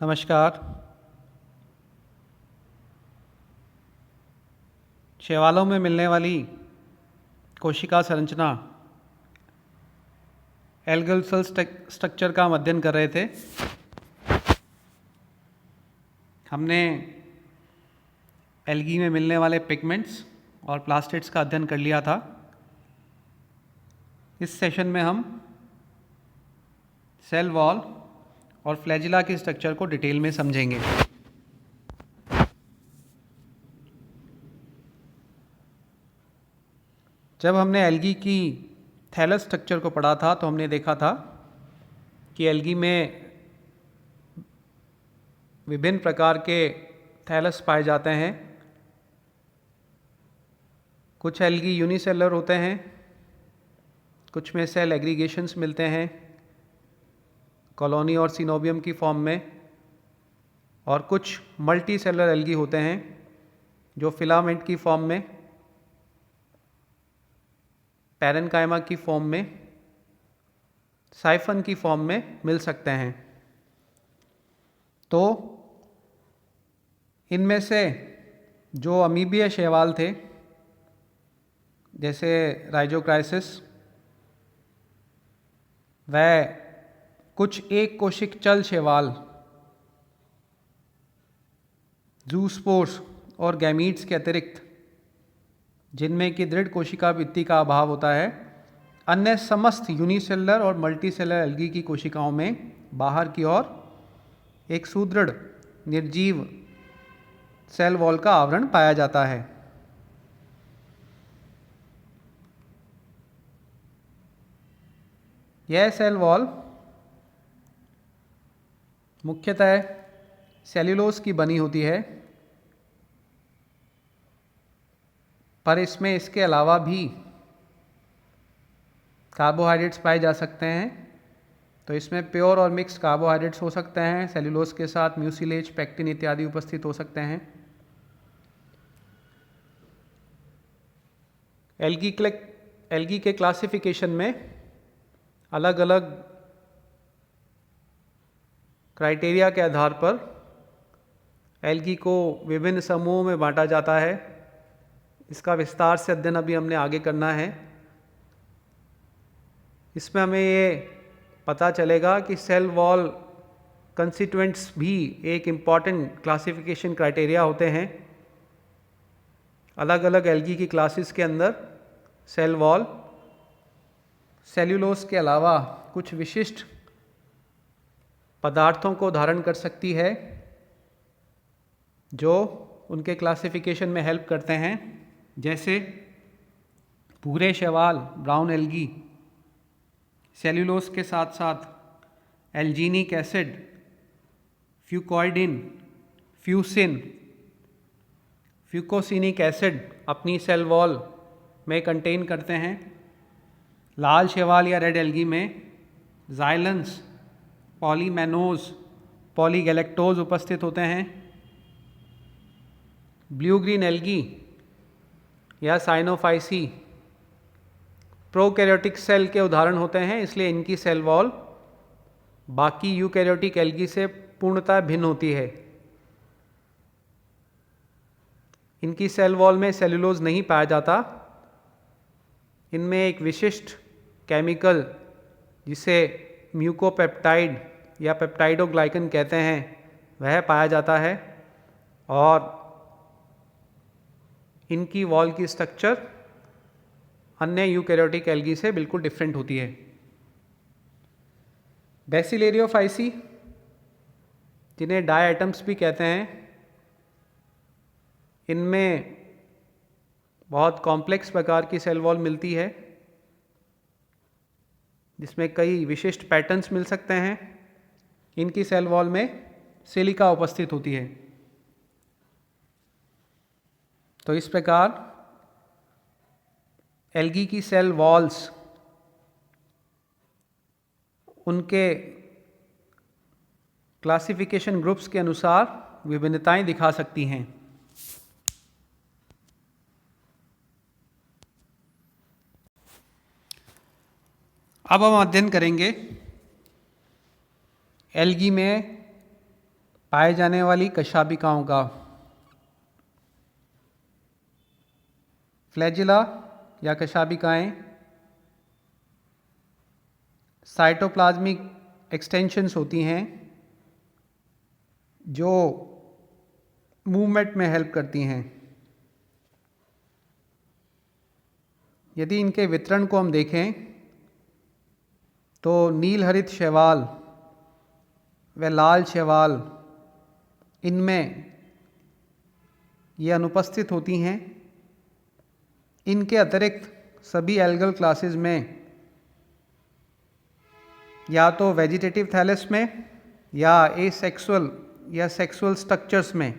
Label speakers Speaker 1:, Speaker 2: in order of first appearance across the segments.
Speaker 1: नमस्कार। शैवालों में मिलने वाली कोशिका संरचना एल्गल सेल स्ट्रक्चर का हम अध्ययन कर रहे थे। हमने एल्गी में मिलने वाले पिगमेंट्स और प्लास्टिड्स का अध्ययन कर लिया था। इस सेशन में हम सेल वॉल और फ्लैजिला के स्ट्रक्चर को डिटेल में समझेंगे। जब हमने एल्गी की थैलस स्ट्रक्चर को पढ़ा था तो हमने देखा था कि एल्गी में विभिन्न प्रकार के थैलस पाए जाते हैं। कुछ एल्गी यूनिसेलुलर होते हैं, कुछ में सेल एग्रीगेशंस मिलते हैं कॉलोनी और सिनोबियम की फॉर्म में, और कुछ मल्टी सेलुलर एल्गी होते हैं जो फिलामेंट की फॉर्म में, पैरेन्काइमा की फॉर्म में, साइफन की फॉर्म में मिल सकते हैं। तो इनमें से जो अमीबीय शैवाल थे जैसे राइजोक्राइसिस, वह कुछ एक कोशिक चल शैवाल जूस्पोर्स और गैमीट्स के अतिरिक्त, जिनमें कि दृढ़ कोशिका भित्ति का अभाव होता है, अन्य समस्त यूनिसेलुलर और मल्टीसेलुलर एल्गी की कोशिकाओं में बाहर की ओर एक सुदृढ़ निर्जीव सेल वॉल का आवरण पाया जाता है। यह सेल वॉल मुख्यतः सेल्यूलोज की बनी होती है, पर इसमें इसके अलावा भी कार्बोहाइड्रेट्स पाए जा सकते हैं। तो इसमें प्योर और मिक्स कार्बोहाइड्रेट्स हो सकते हैं, सेल्यूलोज के साथ म्यूसिलेज, पेक्टिन इत्यादि उपस्थित हो सकते हैं। एल्गी के क्लासिफिकेशन में अलग अलग क्राइटेरिया के आधार पर एल्गी को विभिन्न समूहों में बांटा जाता है। इसका विस्तार से अध्ययन अभी हमने आगे करना है। इसमें हमें ये पता चलेगा कि सेल वॉल कंस्टिट्यूएंट्स भी एक इम्पॉर्टेंट क्लासिफिकेशन क्राइटेरिया होते हैं। अलग अलग एल्गी की क्लासेस के अंदर सेल वॉल सेल्यूलोज के अलावा कुछ विशिष्ट पदार्थों को धारण कर सकती है जो उनके क्लासिफिकेशन में हेल्प करते हैं, जैसे भूरे शैवाल ब्राउन एल्गी सेल्यूलोज के साथ साथ एल्जीनिक एसिड, फ्यूकॉइडिन, फ्यूसिन, फ्यूकोसिनिक एसिड अपनी सेल वॉल में कंटेन करते हैं। लाल शैवाल या रेड एल्गी में जाइलेंस, पॉलीमेनोज, पॉलीगैलेक्टोज उपस्थित होते हैं। ब्लू ग्रीन एल्गी या साइनोफाइसी प्रोकैरियोटिक सेल के उदाहरण होते हैं, इसलिए इनकी सेल वॉल बाकी यूकैरियोटिक एल्गी से पूर्णतः भिन्न होती है। इनकी सेल वॉल में सेल्यूलोज नहीं पाया जाता। इनमें एक विशिष्ट केमिकल जिसे म्यूकोपेप्टाइड या पेप्टाइडोग्लाइकन कहते हैं वह पाया जाता है, और इनकी वॉल की स्ट्रक्चर अन्य यूकैरियोटिक एल्गी से बिल्कुल डिफरेंट होती है। बेसिलेरियोफाइसी, जिन्हें डायएटम्स भी कहते हैं, इनमें बहुत कॉम्प्लेक्स प्रकार की सेल वॉल मिलती है जिसमें कई विशिष्ट पैटर्न्स मिल सकते हैं। इनकी सेल वॉल में सिलिका उपस्थित होती है। तो इस प्रकार एल्गी की सेल वॉल्स उनके क्लासिफिकेशन ग्रुप्स के अनुसार विभिन्नताएं दिखा सकती हैं। अब हम अध्ययन करेंगे एल्गी में पाए जाने वाली कशाबिकाओं का। फ्लैजिला या कशाबिकाएं साइटोप्लाज्मिक एक्सटेंशंस होती हैं जो मूवमेंट में हेल्प करती हैं। यदि इनके वितरण को हम देखें तो नील हरित शैवाल व लाल शैवाल इनमें ये अनुपस्थित होती हैं। इनके अतिरिक्त सभी एल्गल क्लासेस में या तो वेजिटेटिव थैलस में या एसेक्सुअल या सेक्सुअल स्ट्रक्चर्स में,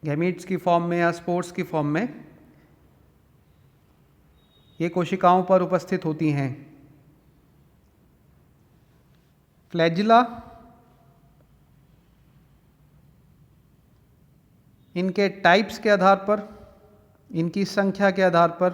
Speaker 1: गैमीट्स की फॉर्म में या स्पोर्स की फॉर्म में ये कोशिकाओं पर उपस्थित होती हैं। फ्लैजिला इनके टाइप्स के आधार पर, इनकी संख्या के आधार पर,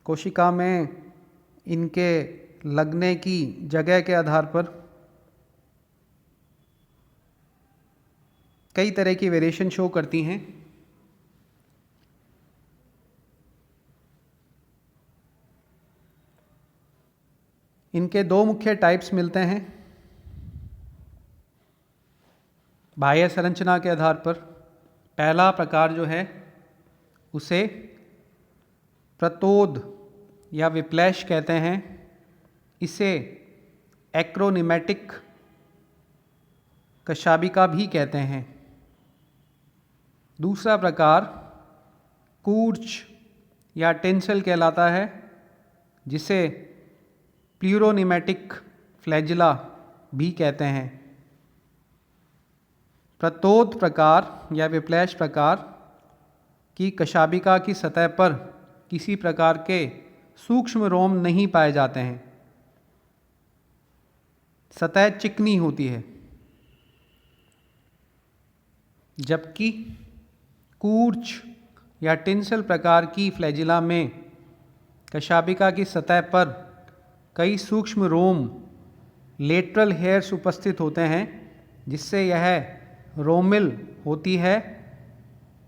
Speaker 1: कोशिका में इनके लगने की जगह के आधार पर कई तरह की वेरिएशन शो करती हैं। इनके दो मुख्य टाइप्स मिलते हैं बाह्य संरचना के आधार पर। पहला प्रकार जो है उसे प्रतोद या विप्लैश कहते हैं। इसे एक्रोनिमेटिक कशाबिका भी कहते हैं। दूसरा प्रकार कूर्च या टेंसल कहलाता है, जिसे प्लूरोनिमेटिक फ्लैजिला भी कहते हैं। प्रतोद प्रकार या विप्लैश प्रकार की कशाबिका की सतह पर किसी प्रकार के सूक्ष्म रोम नहीं पाए जाते हैं। सतह चिकनी होती है, जबकि कूर्च या टिंसल प्रकार की फ्लैजिला में कशाबिका की सतह पर कई सूक्ष्म रोम लेटरल हेयर्स उपस्थित होते हैं, जिससे यह रोमिल होती है।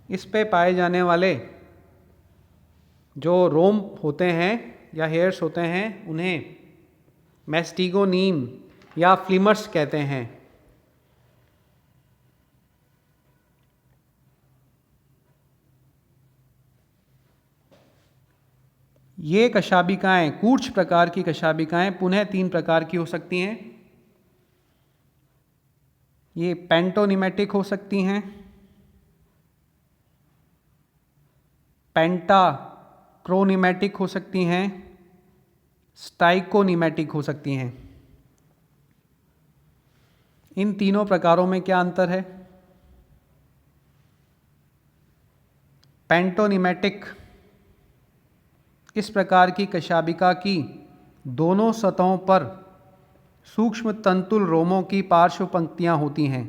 Speaker 1: इस पे पाए जाने वाले जो रोम होते हैं या हेयर्स होते हैं उन्हें मैस्टिगोनीम या फ्लिमर्स कहते हैं। ये कशाबिकाएं, कूर्च प्रकार की कशाबिकाएं पुनः तीन प्रकार की हो सकती हैं। ये पेंटोनिमेटिक हो सकती हैं, पेंटाक्रोनिमेटिक हो सकती हैं, स्टाइकोनिमेटिक हो सकती हैं। इन तीनों प्रकारों में क्या अंतर है? पेंटोनिमेटिक इस प्रकार की कशाबिका की दोनों सतहों पर सूक्ष्म तंतुल रोमों की पार्श्व पंक्तियां होती हैं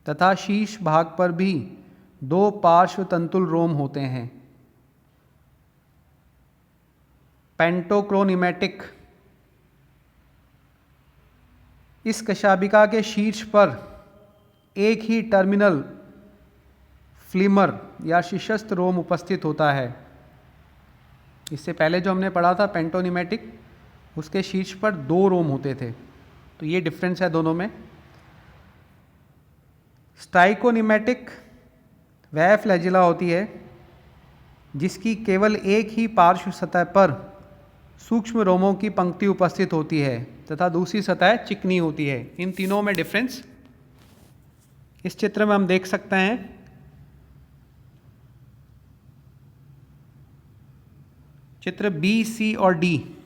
Speaker 1: तथा शीर्ष भाग पर भी दो पार्श्व तंतुल रोम होते हैं। पेंटोक्रोनिमेटिक इस कशाबिका के शीर्ष पर एक ही टर्मिनल फ्लिमर या शीर्षस्थ रोम उपस्थित होता है। इससे पहले जो हमने पढ़ा था पेंटोनिमेटिक, उसके शीर्ष पर दो रोम होते थे, तो ये डिफरेंस है दोनों में। स्टाइकोनिमेटिक वह फ्लैजिला होती है जिसकी केवल एक ही पार्श्व सतह पर सूक्ष्म रोमों की पंक्ति उपस्थित होती है तथा दूसरी सतह चिकनी होती है। इन तीनों में डिफरेंस इस चित्र में हम देख सकते हैं। चित्र बी, सी और डी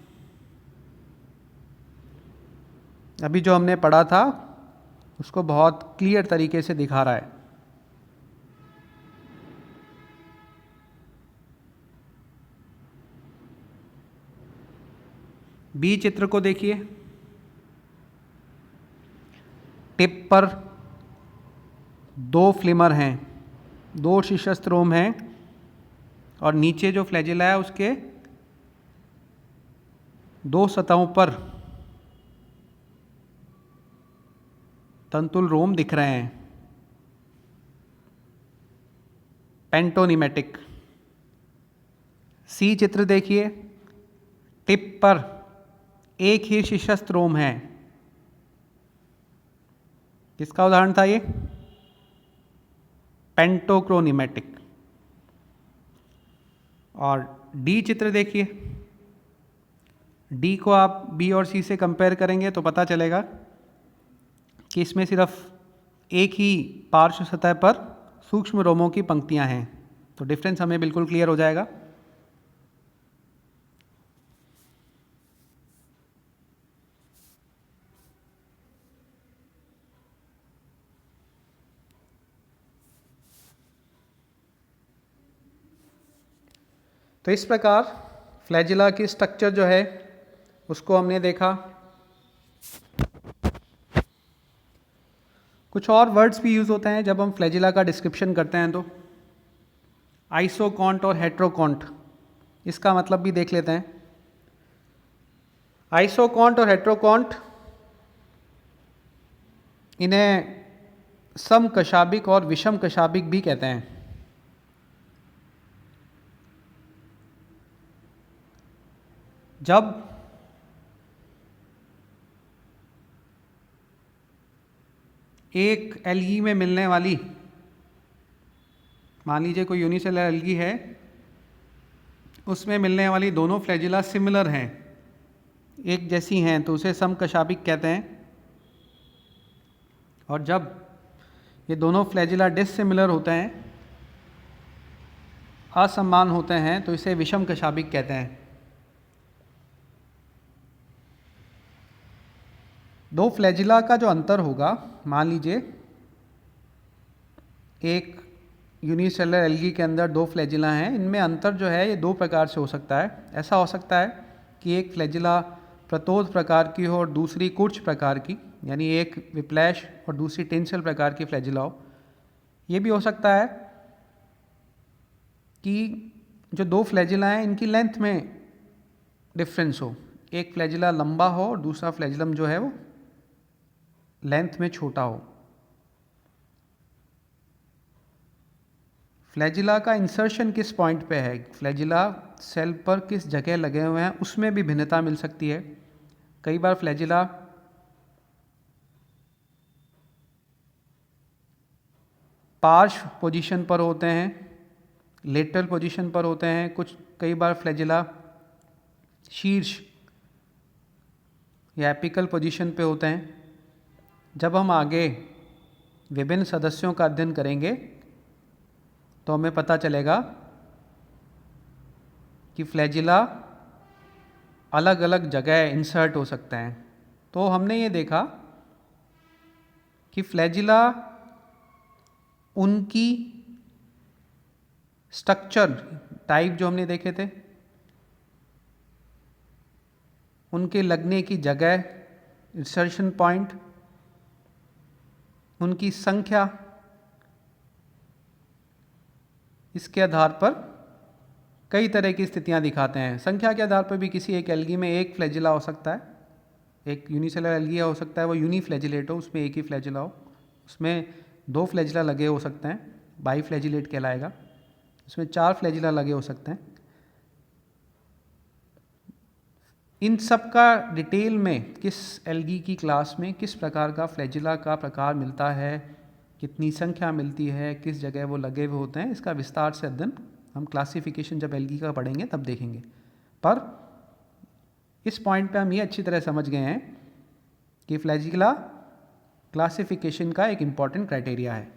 Speaker 1: अभी जो हमने पढ़ा था उसको बहुत क्लियर तरीके से दिखा रहा है। बी चित्र को देखिए। टिप पर दो फ्लिमर हैं, दो शीर्षस्थ रोम हैं और नीचे जो फ्लैजिला है उसके दो सतहों पर तंतुल रोम दिख रहे हैं। पेंटोनिमेटिक। सी चित्र देखिए, टिप पर एक ही शीर्षस्थ रोम है। किसका उदाहरण था ये? पेंटोक्रोनिमेटिक। और डी चित्र देखिए, डी को आप बी और सी से कंपेयर करेंगे तो पता चलेगा कि इसमें सिर्फ एक ही पार्श्व सतह पर सूक्ष्म रोमों की पंक्तियां हैं, तो डिफरेंस हमें बिल्कुल क्लियर हो जाएगा। तो इस प्रकार फ्लैजिला की स्ट्रक्चर जो है उसको हमने देखा। कुछ और वर्ड्स भी यूज़ होते हैं जब हम फ्लैजिला का डिस्क्रिप्शन करते हैं, तो आइसोकॉन्ट और हेट्रोकॉन्ट, इसका मतलब भी देख लेते हैं। आइसोकॉन्ट और हेट्रोकॉन्ट, इन्हें समकशाभिक और विषम कशाभिक भी कहते हैं। जब एक एल्गी में मिलने वाली, मान लीजिए कोई यूनिसेलर एल्गी है, उसमें मिलने वाली दोनों फ्लैजिला सिमिलर हैं, एक जैसी हैं, तो उसे समकशाभिक कहते हैं। और जब ये दोनों फ्लैजिला डिसिमिलर होते हैं, असमान होते हैं, तो इसे विषम कशाभिक कहते हैं। दो फ्लैजिला का जो अंतर होगा, मान लीजिए एक यूनिसेलर एल्गी के अंदर दो फ्लैजिला हैं, इनमें अंतर जो है ये दो प्रकार से हो सकता है। ऐसा हो सकता है कि एक फ्लैजिला प्रतोद प्रकार की हो और दूसरी कुर्च प्रकार की, यानी एक विप्लैश और दूसरी टेंसिल प्रकार की फ्लैजिला हो। ये भी हो सकता है कि जो दो फ्लैजिला हैं इनकी लेंथ में डिफरेंस हो, एक फ्लैजिला लंबा हो और दूसरा फ्लैजिलम जो है वो लेंथ में छोटा हो। फ्लैजिला का इंसर्शन किस पॉइंट पे है, फ्लैजिला सेल पर किस जगह लगे हुए हैं, उसमें भी भिन्नता मिल सकती है। कई बार फ्लैजिला पार्श्व पोजीशन पर होते हैं, लेटरल पोजीशन पर होते हैं, कई बार फ्लैजिला शीर्ष या एपिकल पोजीशन पे होते हैं। जब हम आगे विभिन्न सदस्यों का अध्ययन करेंगे तो हमें पता चलेगा कि फ्लैजिला अलग अलग जगह इंसर्ट हो सकते हैं। तो हमने ये देखा कि फ्लैजिला, उनकी स्ट्रक्चर टाइप जो हमने देखे थे, उनके लगने की जगह, इंसर्शन पॉइंट, उनकी संख्या, इसके आधार पर कई तरह की स्थितियां दिखाते हैं। संख्या के आधार पर भी किसी एक एल्गी में एक फ्लैजिला हो सकता है, एक यूनिसेलर एल्गी हो सकता है वो यूनिफ्लैजिलेट हो, उसमें एक ही फ्लैजिला हो। उसमें दो फ्लैजिला लगे हो सकते हैं, बाईफ्लैजिलेट कहलाएगा। उसमें चार फ्लैजिला लगे हो सकते हैं। इन सब का डिटेल में किस एल्गी की क्लास में किस प्रकार का फ्लैजिला का प्रकार मिलता है, कितनी संख्या मिलती है, किस जगह वो लगे हुए होते हैं, इसका विस्तार से अध्ययन हम क्लासिफिकेशन जब एल्गी का पढ़ेंगे तब देखेंगे। पर इस पॉइंट पे हम ये अच्छी तरह समझ गए हैं कि फ्लैजिला क्लासिफिकेशन का एक इम्पॉर्टेंट क्राइटेरिया है।